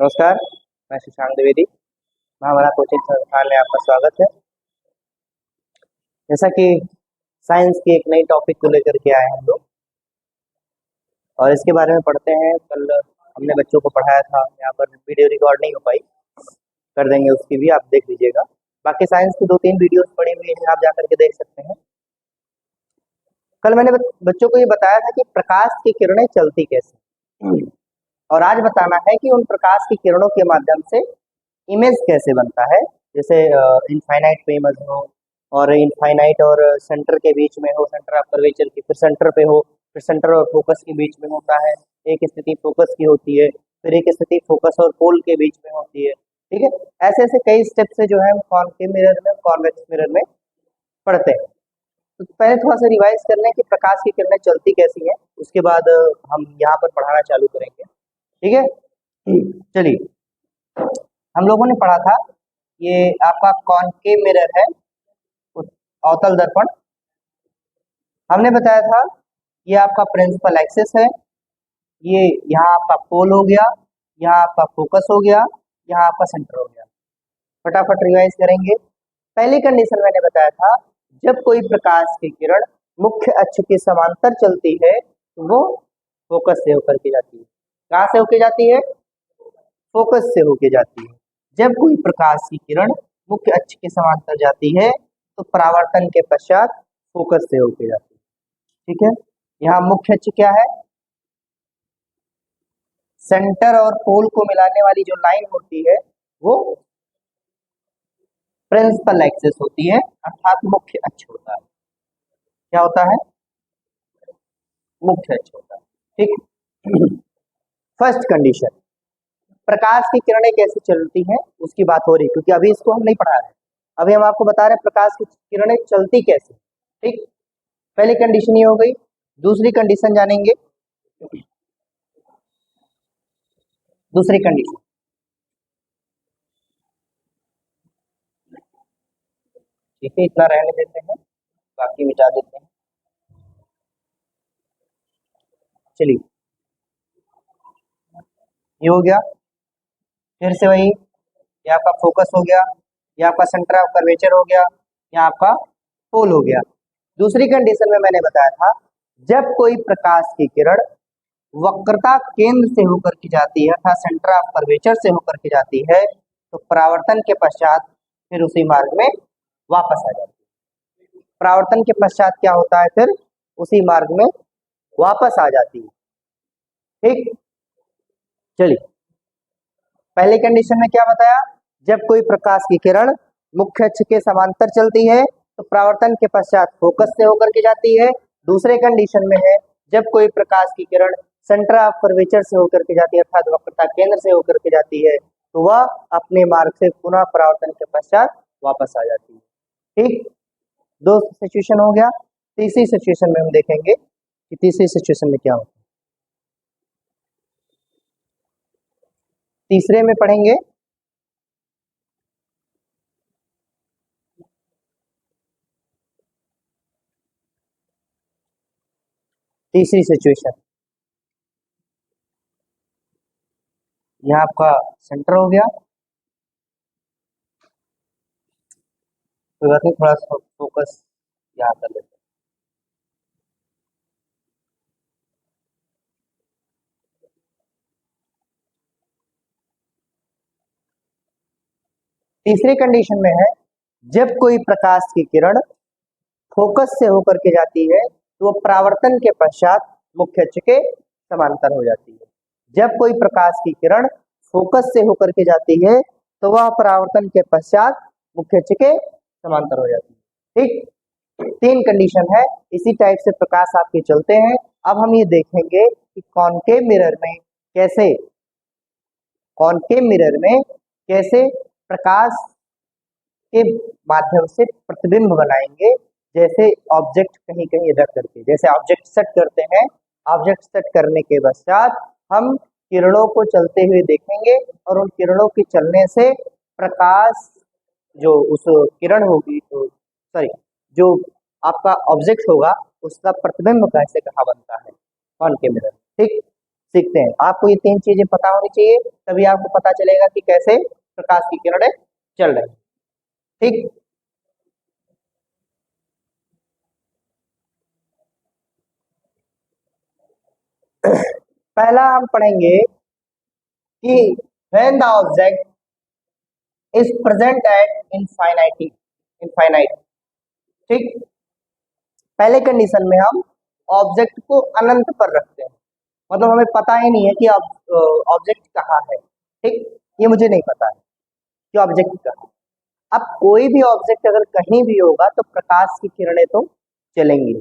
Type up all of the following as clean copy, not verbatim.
नमस्कार, मैं शशांक द्विवेदी। हमारा कोचिंग संस्थान में आपका स्वागत है। जैसा कि साइंस की एक नई टॉपिक को लेकर के आए हम लोग और इसके बारे में पढ़ते हैं। कल हमने बच्चों को पढ़ाया था, यहाँ पर वीडियो रिकॉर्ड नहीं हो पाई, कर देंगे उसकी भी, आप देख लीजिएगा। बाकी साइंस की 2-3 वीडियोस पड़ी हुई हैं, आप जाकर के देख सकते हैं। कल मैंने बच्चों को ये बताया था कि प्रकाश की किरणें चलती कैसे, और आज बताना है कि उन प्रकाश की किरणों के माध्यम से इमेज कैसे बनता है। जैसे इनफाइनाइट पे इमेज हो और इनफाइनाइट और सेंटर के बीच में हो, सेंटर ऑफ कर्वेचर की, फिर सेंटर पे हो, फिर सेंटर और फोकस के बीच में होता है। एक स्थिति फोकस की होती है, फिर एक स्थिति फोकस और पोल के बीच में होती है। ठीक है, ऐसे ऐसे कई स्टेप से जो है हम कॉनकेव मिरर में, कॉन्वेक्स मिरर में पढ़ते हैं। तो पहले थोड़ा सा रिवाइज कर लें कि प्रकाश की किरणें चलती कैसी हैं, उसके बाद हम यहाँ पर पढ़ाना चालू करेंगे। ठीक है, चलिए। हम लोगों ने पढ़ा था, ये आपका कॉनकेव मिरर है, अवतल दर्पण। हमने बताया था ये आपका प्रिंसिपल एक्सिस है, ये यहाँ आपका पोल हो गया, यहाँ आपका फोकस हो गया, यहाँ आपका सेंटर हो गया। फटाफट रिवाइज करेंगे। पहली कंडीशन मैंने बताया था, जब कोई प्रकाश की किरण मुख्य अक्ष के समांतर चलती है तो वो फोकस से होकर के जाती है। कहाँ से होके जाती है? फोकस से होके जाती है। जब कोई प्रकाश की किरण मुख्य अक्ष के समांतर जाती है तो परावर्तन के पश्चात फोकस से होके जाती है। ठीक है, यहाँ मुख्य अक्ष क्या है? सेंटर और पोल को मिलाने वाली जो लाइन होती है वो प्रिंसिपल एक्सिस होती है, अर्थात मुख्य अक्ष होता है। क्या होता है? मुख्य अक्ष होता है। ठीक। फर्स्ट कंडीशन, प्रकाश की किरणें कैसे चलती हैं उसकी बात हो रही, क्योंकि अभी इसको हम नहीं पढ़ा रहे, अभी हम आपको बता रहे हैं प्रकाश की किरणें चलती कैसे। ठीक, पहली कंडीशन ये हो गई। दूसरी कंडीशन जानेंगे। दूसरी कंडीशन, ठीक है, इतना रहने देते हैं, बाकी मिटा देते हैं। चलिए, ये हो गया। फिर से वही, ये आपका फोकस हो गया, ये आपका सेंटर ऑफ कर्वेचर हो गया, ये आपका पोल हो गया। दूसरी कंडीशन में मैंने बताया था, जब कोई प्रकाश की किरण वक्रता केंद्र से होकर के जाती है, अर्थात सेंटर ऑफ कर्वेचर से होकर के जाती है, तो परावर्तन के पश्चात फिर उसी मार्ग में वापस आ जाती है। परावर्तन के पश्चात क्या होता है? फिर उसी मार्ग में वापस आ जाती है। ठीक, चलिए, पहली कंडीशन में क्या बताया? जब कोई प्रकाश की किरण मुख्य अक्ष के समांतर चलती है तो परावर्तन के पश्चात फोकस से होकर के जाती है। दूसरे कंडीशन में है, जब कोई प्रकाश की किरण सेंटर ऑफ कर्वेचर से होकर के जाती है, अर्थात वक्रता केंद्र से होकर के जाती है, तो वह अपने मार्ग से पुनः परावर्तन के पश्चात वापस आ जाती है। ठीक, दो सिचुएशन हो गया। तीसरी सिचुएशन में हम देखेंगे कि तीसरी सिचुएशन में क्या होता है। तीसरे में पढ़ेंगे तीसरी सिचुएशन, यह आपका सेंटर हो गया, कोई बात नहीं, थोड़ा सा फोकस यहाँ कर लेते हैं। तीसरी कंडीशन में है, जब कोई प्रकाश की किरण फोकस से होकर के जाती है तो वह परावर्तन के पश्चात मुख्य अक्ष के समांतर हो जाती है। जब कोई प्रकाश की किरण फोकस से होकर के जाती है तो वह परावर्तन के पश्चात मुख्य अक्ष के समांतर हो जाती है। ठीक, 3 कंडीशन है, इसी टाइप से प्रकाश आपके चलते हैं। अब हम ये देखेंगे कि कॉनकेव मिरर में कैसे, कॉनकेव मिरर में कैसे प्रकाश के माध्यम से प्रतिबिंब बनाएंगे। जैसे ऑब्जेक्ट कहीं कहीं रख करके, जैसे ऑब्जेक्ट सेट करते हैं, ऑब्जेक्ट सेट करने के पश्चात हम किरणों को चलते हुए देखेंगे और उन किरणों के चलने से प्रकाश, जो उस किरण होगी, तो सॉरी, जो आपका ऑब्जेक्ट होगा उसका प्रतिबिंब कैसे कहाँ बनता है कॉनकेव मिरर। ठीक, सीखते हैं। आपको ये 3 चीजें पता होनी चाहिए, तभी आपको पता चलेगा कि कैसे प्रकाश की किरणें चल रही हैं। ठीक, पहला हम पढ़ेंगे कि when the object is present at infinite। ठीक, पहले कंडीशन में हम ऑब्जेक्ट को अनंत पर रखते हैं, मतलब हमें पता ही नहीं है कि ऑब्जेक्ट कहाँ है। ठीक, ये मुझे नहीं पता है कि ऑब्जेक्ट कहाँ है। अब कोई भी ऑब्जेक्ट अगर कहीं भी होगा तो प्रकाश की किरणें तो चलेंगी।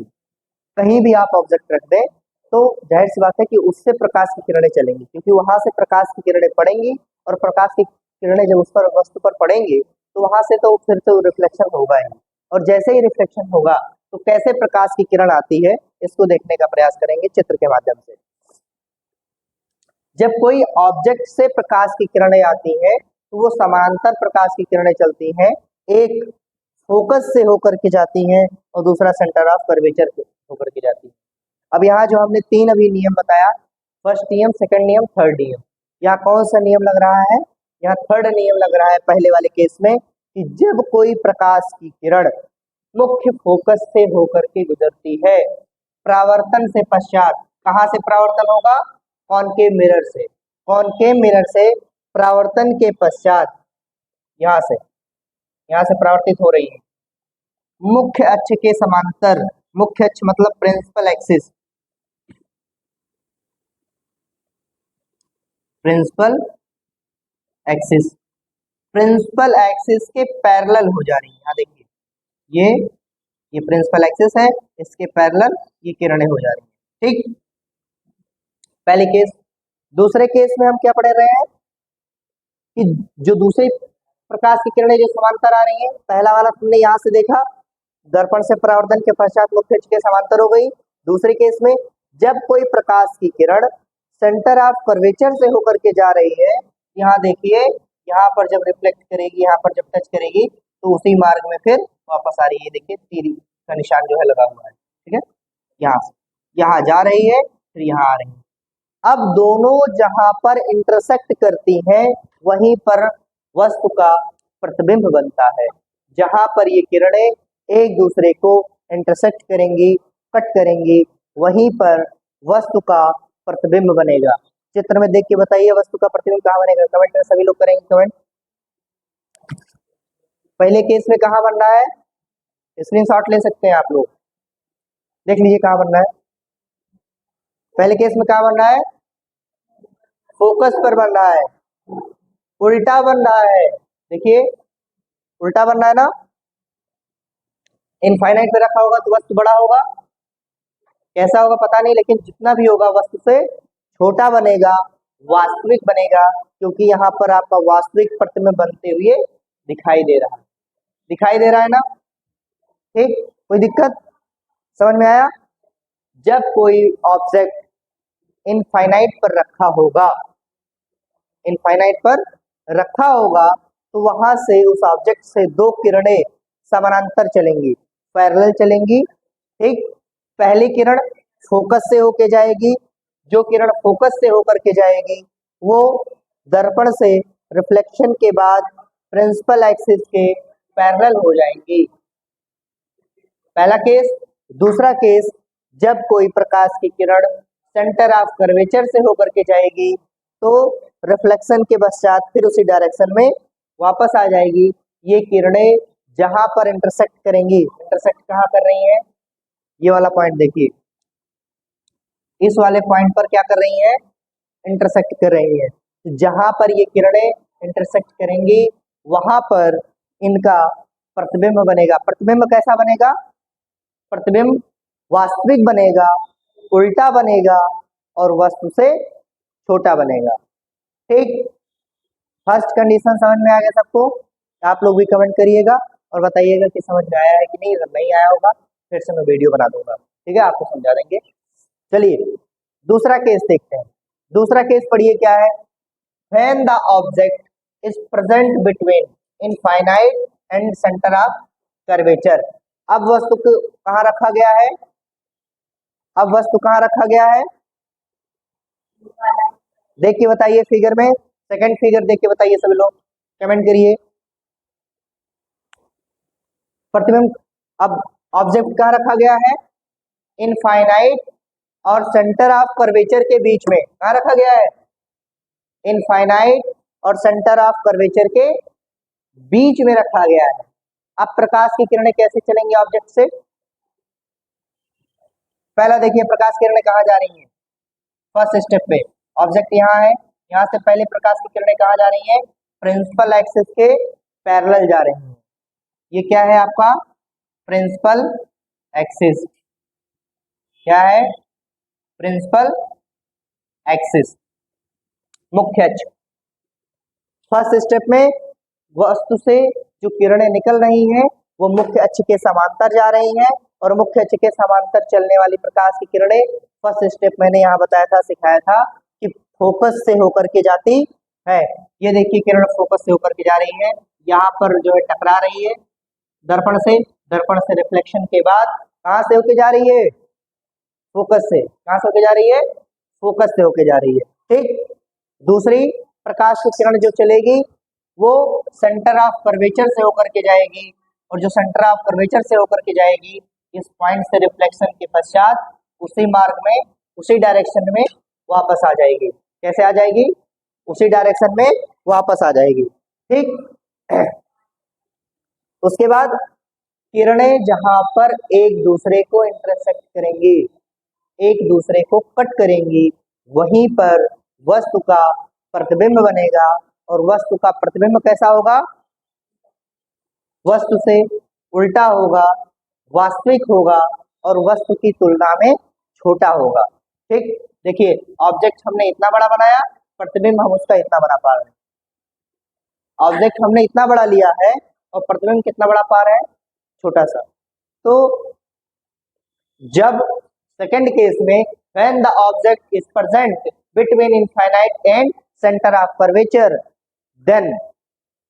कहीं भी आप ऑब्जेक्ट रख दें तो जाहिर सी बात है कि उससे प्रकाश की किरणें चलेंगी, क्योंकि वहां से प्रकाश की किरणें पड़ेंगी, और प्रकाश की किरणें जब उस पर वस्तु पर पड़ेंगे तो वहां से तो फिर तो रिफ्लेक्शन होगा ही, और जैसे ही रिफ्लेक्शन होगा तो कैसे प्रकाश की किरण आती है इसको देखने का प्रयास करेंगे चित्र के माध्यम से। जब कोई ऑब्जेक्ट से प्रकाश की किरणें आती हैं तो वो समांतर प्रकाश की किरणें चलती हैं, एक फोकस से होकर के जाती हैं और दूसरा सेंटर ऑफ कर्वेचर से होकर के जाती है। अब यहाँ जो हमने 3 अभी नियम बताया, फर्स्ट नियम, सेकंड नियम, थर्ड नियम, यहाँ कौन सा नियम लग रहा है? यहाँ थर्ड नियम लग रहा है पहले वाले केस में, कि जब कोई प्रकाश की किरण मुख्य फोकस से होकर के गुजरती है, परावर्तन से पश्चात, कहाँ से परावर्तन होगा? कॉनकेव मिरर से, कॉनकेव मिरर से परावर्तन के पश्चात यहाँ से परावर्तित हो रही है मुख्य अक्ष के समांतर। मुख्य अक्ष मतलब principal axis, principal axis, principal axis के पैरेलल हो जा रही है। यहाँ देखिए, ये प्रिंसिपल एक्सिस है, इसके पैरेलल ये किरणें हो जा रही है। ठीक, पहले केस। दूसरे केस में हम क्या पढ़ रहे हैं कि जो दूसरी प्रकाश की किरणें जो समांतर आ रही हैं, पहला वाला तुमने यहाँ से देखा, दर्पण से परावर्तन के पश्चात मुख्य अक्ष के समांतर हो गई। दूसरे केस में जब कोई प्रकाश की किरण सेंटर ऑफ कर्वेचर से होकर के जा रही है, यहाँ देखिए, यहाँ पर जब रिफ्लेक्ट करेगी, यहाँ पर जब टच करेगी तो उसी मार्ग में फिर वापस आ रही है। देखिए तीर का निशान जो है लगा हुआ है, ठीक है, यहाँ से यहाँ जा रही है, फिर यहाँ आ रही है। अब दोनों जहां पर इंटरसेक्ट करती हैं वहीं पर वस्तु का प्रतिबिंब बनता है। जहां पर ये किरणें एक दूसरे को इंटरसेक्ट करेंगी, कट करेंगी, वहीं पर वस्तु का प्रतिबिंब बनेगा। चित्र में देख के बताइए वस्तु का प्रतिबिंब कहाँ बनेगा? कमेंट में सभी लोग करेंगे कमेंट। पहले केस में कहाँ बन रहा है? स्क्रीनशॉट ले सकते हैं आप लोग, देख लीजिए कहाँ बन रहा है। पहले केस में कहाँ बन रहा है? फोकस पर बन रहा है, उल्टा बन रहा है। देखिए उल्टा बन रहा है ना, इनफाइनाइट पे रखा होगा तो वस्तु बड़ा होगा, कैसा होगा पता नहीं, लेकिन जितना भी होगा वस्तु से छोटा बनेगा, वास्तविक बनेगा, क्योंकि यहाँ पर आपका वास्तविक प्रतिबिंब बनते हुए दिखाई दे रहा है। दिखाई दे रहा है ना? ठीक, कोई दिक्कत? समझ में आया? जब कोई ऑब्जेक्ट इनफाइनाइट पर रखा होगा, इनफाइनाइट पर रखा होगा तो वहां से उस ऑब्जेक्ट से 2 किरणें समानांतर चलेंगी, पैरेलल चलेंगी। ठीक, पहली किरण फोकस से होके जाएगी, जो किरण फोकस से होकर के जाएगी वो दर्पण से रिफ्लेक्शन के बाद प्रिंसिपल एक्सिस के पैरेलल हो जाएंगी। पहला केस। दूसरा केस, जब कोई प्रकाश की किरण सेंटर ऑफ कर्वेचर से होकर के जाएगी तो रिफ्लेक्शन के पश्चात फिर उसी डायरेक्शन में वापस आ जाएगी। ये किरणें जहां पर इंटरसेक्ट करेंगी, इंटरसेक्ट कहाँ कर रही हैं? ये वाला पॉइंट देखिए, इस वाले पॉइंट पर क्या कर रही हैं? इंटरसेक्ट कर रही हैं। तो जहां पर ये किरणें इंटरसेक्ट करेंगी वहां पर इनका प्रतिबिंब बनेगा। प्रतिबिंब कैसा बनेगा? प्रतिबिंब वास्तविक बनेगा, उल्टा बनेगा और वस्तु से छोटा बनेगा। ठीक, फर्स्ट कंडीशन समझ में आ गया सबको? आप लोग भी कमेंट करिएगा और बताइएगा कि समझ में आया है कि नहीं। अगर नहीं आया होगा फिर से मैं वीडियो बना दूंगा, ठीक है, आपको समझा देंगे। चलिए दूसरा केस देखते हैं। दूसरा केस पढ़िए क्या है? When the object is present between infinite and centre of curvature. अब वस्तु को कहाँ रखा गया है? अब वस्तु कहाँ रखा गया है? देख के बताइए फिगर में, सेकंड फिगर देख के बताइए सभी लोग, कमेंट करिए। प्रतिबिंब अब ऑब्जेक्ट कहाँ रखा गया है, इनफाइनाइट और सेंटर ऑफ कर्वेचर के बीच में। कहाँ रखा गया है, इनफाइनाइट और सेंटर ऑफ कर्वेचर के बीच में रखा गया है। अब प्रकाश की किरणें कैसे चलेंगी ऑब्जेक्ट से, पहला देखिए प्रकाश किरणें कहाँ जा रही हैं, फर्स्ट स्टेप पे ऑब्जेक्ट यहाँ है, यहाँ से पहले प्रकाश की किरणें कहाँ जा रही हैं, प्रिंसिपल एक्सिस के पैरेलल जा रही हैं। ये क्या है आपका प्रिंसिपल एक्सिस, क्या है प्रिंसिपल एक्सिस, मुख्य अक्ष। फर्स्ट स्टेप में वस्तु से जो किरणें निकल रही हैं वो मुख्य अक्ष के समांतर जा रही हैं, और मुख्य अक्ष के समांतर चलने वाली प्रकाश की किरणें फर्स्ट स्टेप मैंने यहाँ बताया था, सिखाया था कि फोकस से होकर के जाती है। ये देखिए किरण फोकस से होकर के जा रही है, यहाँ पर जो है टकरा रही है दर्पण से, दर्पण से रिफ्लेक्शन के बाद कहाँ से होके जा रही है, फोकस से। कहाँ से होके जा रही है, फोकस से होके जा रही है। ठीक, दूसरी प्रकाश की किरण जो चलेगी वो सेंटर ऑफ कर्वेचर से होकर के जाएगी, और जो सेंटर ऑफ कर्वेचर से होकर के जाएगी इस पॉइंट से रिफ्लेक्शन के पश्चात उसी मार्ग में उसी डायरेक्शन में वापस आ जाएगी। कैसे आ जाएगी, उसी डायरेक्शन में वापस आ जाएगी। ठीक, उसके बाद किरणें जहां पर एक दूसरे को इंटरसेक्ट करेंगी, एक दूसरे को कट करेंगी, वहीं पर वस्तु का प्रतिबिंब बनेगा, और वस्तु का प्रतिबिंब कैसा होगा, वस्तु से उल्टा होगा, वास्तविक होगा, और वस्तु की तुलना में छोटा होगा। ठीक, देखिए ऑब्जेक्ट हमने इतना बड़ा बनाया, प्रतिबिंब हम उसका इतना बना पा रहे हैं। ऑब्जेक्ट हमने इतना बड़ा लिया है और प्रतिबिंब कितना बड़ा पा रहे हैं, छोटा सा। तो जब सेकंड केस में when the object is present between infinite and center of curvature, then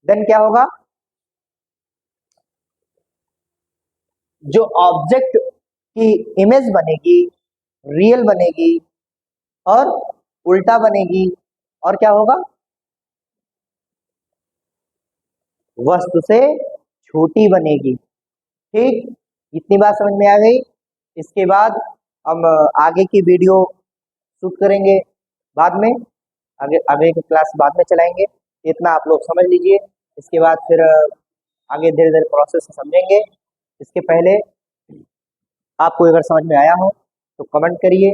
क्या होगा, जो ऑब्जेक्ट की इमेज बनेगी रियल बनेगी और उल्टा बनेगी, और क्या होगा, वस्तु से छोटी बनेगी। ठीक, इतनी बात समझ में आ गई। इसके बाद हम आगे की वीडियो शूट करेंगे बाद में, आगे की क्लास बाद में चलाएंगे, इतना आप लोग समझ लीजिए। इसके बाद फिर आगे धीरे धीरे प्रोसेस समझेंगे। इसके पहले आपको अगर समझ में आया हो तो कमेंट करिए,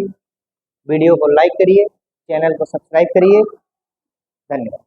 वीडियो को लाइक करिए, चैनल को सब्सक्राइब करिए। धन्यवाद।